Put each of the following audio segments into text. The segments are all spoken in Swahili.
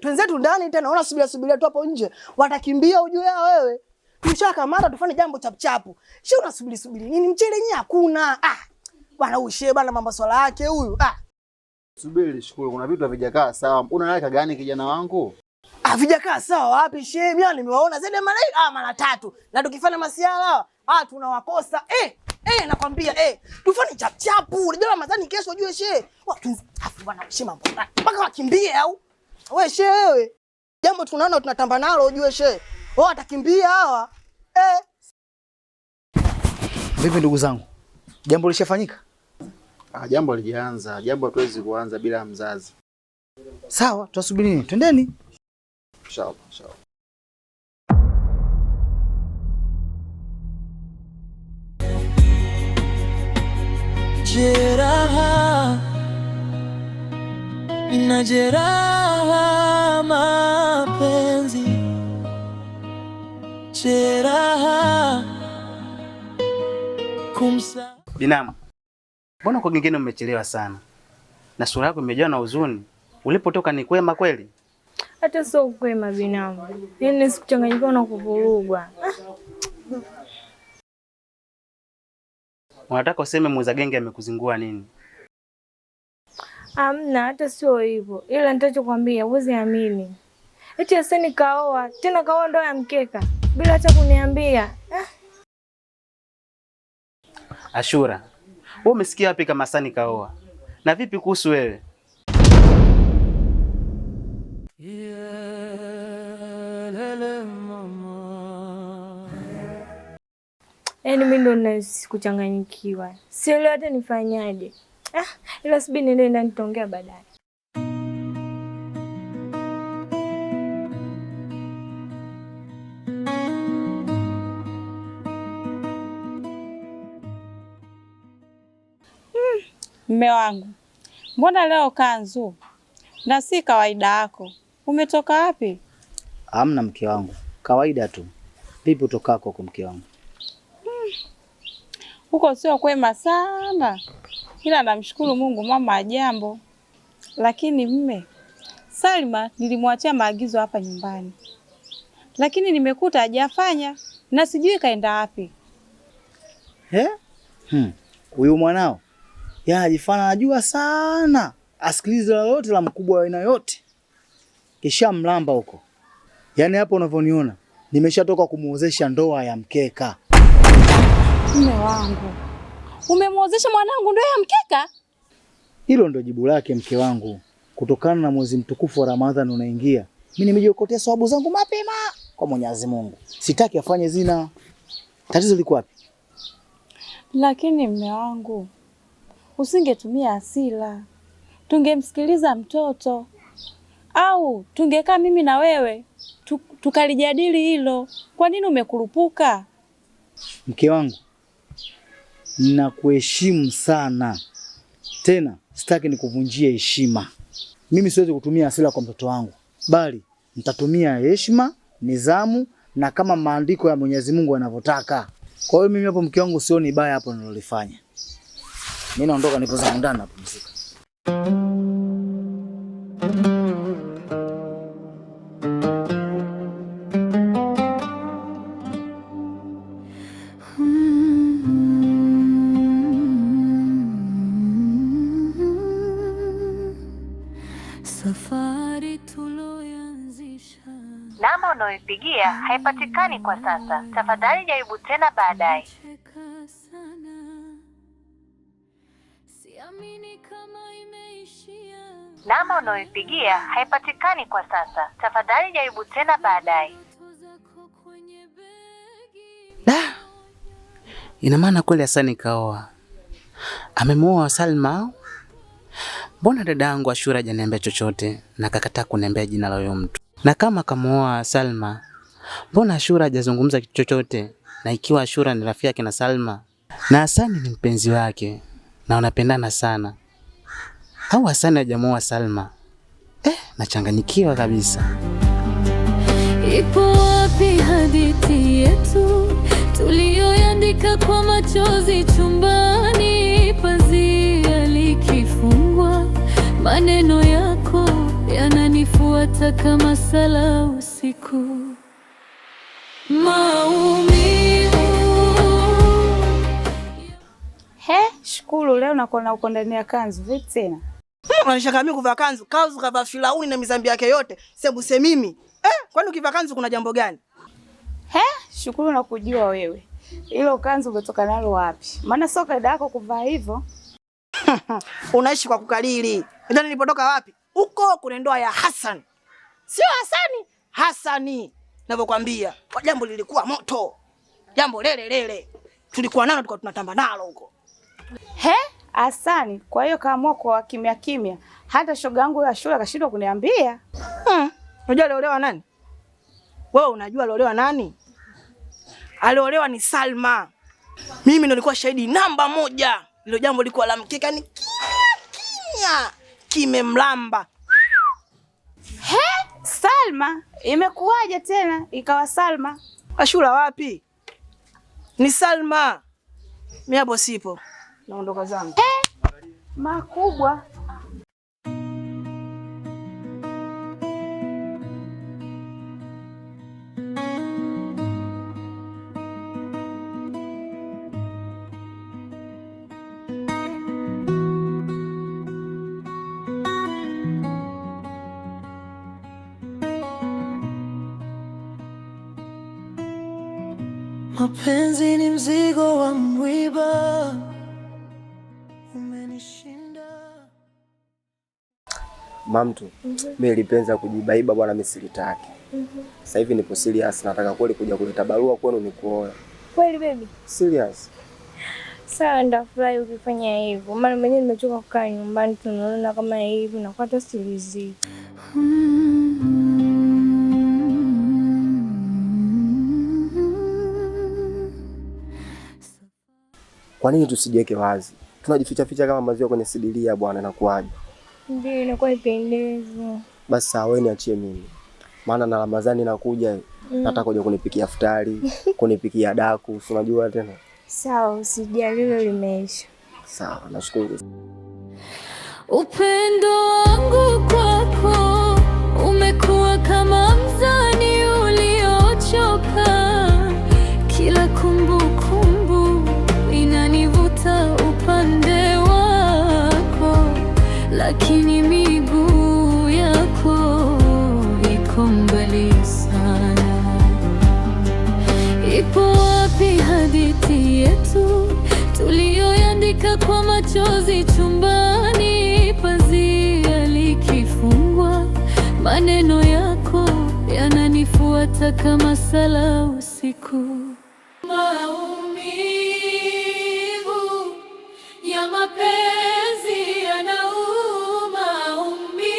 Twenzetu ndani tena, unaona subiria tu hapo nje. Watakimbia ujue yao wewe. Tushakamata tufanye jambo chapu. Unasubiri nini? Mchele yenyewe hakuna. Bwana huyu bwana mambo swala yake huyu. Subiri shukuru, kuna vitu havijakaa sawa. Unalaka gani kijana wangu? Havijakaa sawa wapi shehe? Mimi nimewaona zaidi mara 3. Na tukifanya masiala tunawakosa. Nakwambia tufanye chapu. Unajua Ramadhani kesho ujue shehe. Afu bwana mambo. Mpaka wakimbie au? Wewe shehe wewe. Jambo tunaona tunatamba nalo ujue shehe. Wao watakimbia hawa. Vipi ndugu zangu? Jambo lishafanyika? Jambo lijaanza. Jambo hatuwezi kuanza bila mzazi. Sawa, tutasubiri nini? Twendeni. Inshallah. Jeraha mapenzi. Jeraha kumsa. Binamu, mbona kwa gengine umechelewa sana? Na sura yako imejaa na huzuni. Ulipotoka ni kwema kweli? Hata sio kwema binamu. Yaani sikuchanganyika na kuvurugwa. Unataka useme muuza genge amekuzingua nini? Hamna, hata sio hivyo. Ila nitachokwambia uweze amini. Eti Hasani kaoa, tena kaoa ndoa ya mkeka bila hata kuniambia. Ashura, wewe umesikia wapi kama Hasani kaoa? Na vipi kuhusu wewe? Yaani mimi ndo nasikuchanganyikiwa. Sielewi hata nifanyaje. Ila subiri niende ndani tutaongea baadaye. Mme wangu, mbona leo kanzu? Na si kawaida yako. Umetoka wapi? Hamna mke wangu. Kawaida tu. Vipi utokako kwa mke wangu? Huko sio kwema sana. Ila namshukuru Mungu mama ajambo. Lakini mme, Salma nilimwachia maagizo hapa nyumbani. Lakini nimekuta hajafanya na sijui kaenda wapi. Huyu mwanao anajifanya anajua sana. Asikilize lolote la mkubwa wa aina yote. Kisha mlamba huko. Yaani hapo unavyoniona, nimeshatoka kumuozesha ndoa ya mkeka. Mme wangu, umemuozesha mwanangu ndoa ya mkeka? Hilo ndo jibu lake mke wangu. Kutokana na mwezi mtukufu wa Ramadhani unaingia, mimi nimejiokotea sababu zangu mapema kwa Mwenyezi Mungu. Sitaki afanye zina. Tatizo liko wapi? Lakini mme wangu, usingetumia hasira. Tungemsikiliza mtoto. Au tungekaa mimi na wewe tukalijadili hilo. Kwa nini umekurupuka? Mke wangu, nakuheshimu sana. Tena sitaki nikuvunjie heshima. Mimi siwezi kutumia hasira kwa mtoto wangu, bali nitatumia heshima, nidhamu na kama maandiko ya Mwenyezi Mungu yanavyotaka. Kwa hiyo mimi hapo mke wangu sioni baya hapo nilolifanya. Mimi naondoka, nipo zangu ndani napumzika. Safari tuloanzisha. Namba unayopigia haipatikani kwa sasa. Tafadhali jaribu tena baadaye. Namba unayopigia haipatikani kwa sasa. Tafadhali jaribu tena baadaye. Ina maana kweli Hasani kaoa. Amemuoa Salma. Mbona dadangu Ashura hajaniambia chochote na kakataa kuniambia jina la huyo mtu? Na kama kamuoa Salma, mbona Ashura hajazungumza kitu chochote? Na ikiwa Ashura ni rafiki yake na Salma na Hasani ni mpenzi wake na wanapendana sana, au Hasani hajamuoa Salma? Nachanganyikiwa kabisa. Ipo wapi hadithi yetu tuliyoandika kwa machozi chumbani, pazia likifungwa, maneno yako yananifuata. yananifuata kama sala usiku. Maumivu. Shukuru, leo nakuona uko ndani ya kanzu. Vipi tena? Unanishaka mimi kuvaa kanzu? Kanzu kavaa Firauni na mizambi yake yote. Sebuse mimi. Kwani ukivaa kanzu kuna jambo gani? Shukuru na kujua wewe. Hilo kanzu umetoka nalo wapi? Maana sio kaida yako kuvaa hivyo. Unaishi kwa kukalili. Ndio nilipotoka wapi? Huko kuna ndoa ya Hassan. Sio Hasani, Hassani. Ninavyokuambia, kwa jambo lilikuwa moto. Jambo lele. Tulikuwa nalo tulikuwa tunatamba nalo huko. Hasani, kwa hiyo kaamua kwa kimya. Hata shoga yangu ya shule akashindwa kuniambia. Unajua aliolewa nani? Wewe unajua aliolewa nani? Aliolewa ni Salma. Mimi ndo nilikuwa shahidi namba 1. Hilo jambo liko la mkeka ni kimya. Kimemlamba. Salma, imekuwaje tena ikawa Salma? Ashura wapi? Ni Salma. Mimi hapo sipo. Naondoka zangu. Makubwa. Mapenzi ni mzigo wa mwiba, umenishinda. Mamtu, mimi nilipenza kujibaiba bwana, mimi silitaki. Sasa hivi nipo serious, nataka kweli kuja kuleta barua kwenu nikuoe. Kweli baby? Serious. Sawa, ndafurahi ukifanya hivyo. Maana mwenyewe nimechoka kukaa nyumbani tunaona kama hivi na hata silizi. Kwa nini tusijiweke wazi? Tunajificha ficha kama maziwa kwenye sidilia bwana, inakuaje? Ndio inakuwa ipendeze. Basi sawa, wewe niachie mimi. Maana na Ramadhani inakuja, nataka kuja kunipikia futari, kunipikia daku, si unajua tena. Sawa, usijali, hilo limeisha. Sawa, nashukuru. Upendo wangu kwako umekuwa kama mzani uliochoka. Kila kumbukumbu inanivuta upande wako, lakini miguu yako iko mbali sana. Ipo wapi hadithi yetu tuliyoandika kwa machozi chumbani? Pazia likifungwa, maneno yako yananifuata kama sala usiku. Maumivu ya mapenzi yanauma, maumivu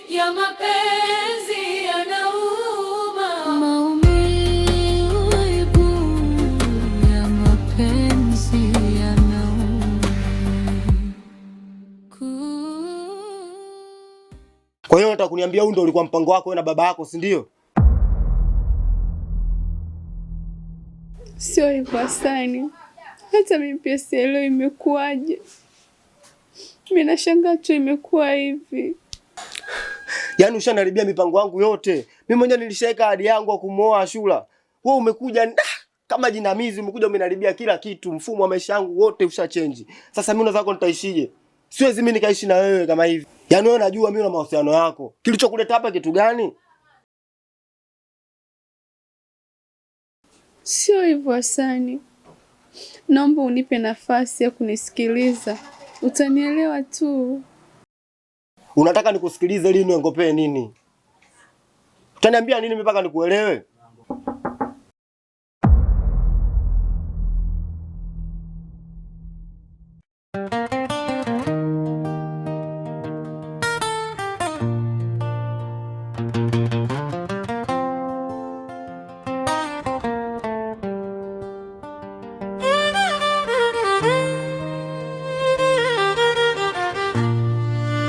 ya mapenzi yanauma, maumivu ya mapenzi yanauma. Kwa hiyo nataka kuniambia huu ndio ulikuwa mpango wako wewe na baba yako, si ndio? Sio hivyo Hasani. Hata mimi pia sielewi imekuwaje. Mimi nashangaa tu imekuwa hivi. Yaani ushanaribia mipango yangu yote. Mimi mwenyewe nilishaweka ahadi yangu ya kumuoa Ashura. Wewe umekuja kama jinamizi, umekuja umenaribia kila kitu, mfumo wa maisha yangu wote ushachange. Sasa mimi unataka nitaishije? Siwezi mimi nikaishi na wewe kama hivi. Yaani wewe unajua mimi na mahusiano yako. Kilichokuleta hapa kitu gani? Sio hivyo Hasani. Naomba unipe nafasi ya kunisikiliza. Utanielewa tu. Unataka nikusikilize lini niongopee nini? Utaniambia nini mpaka nikuelewe?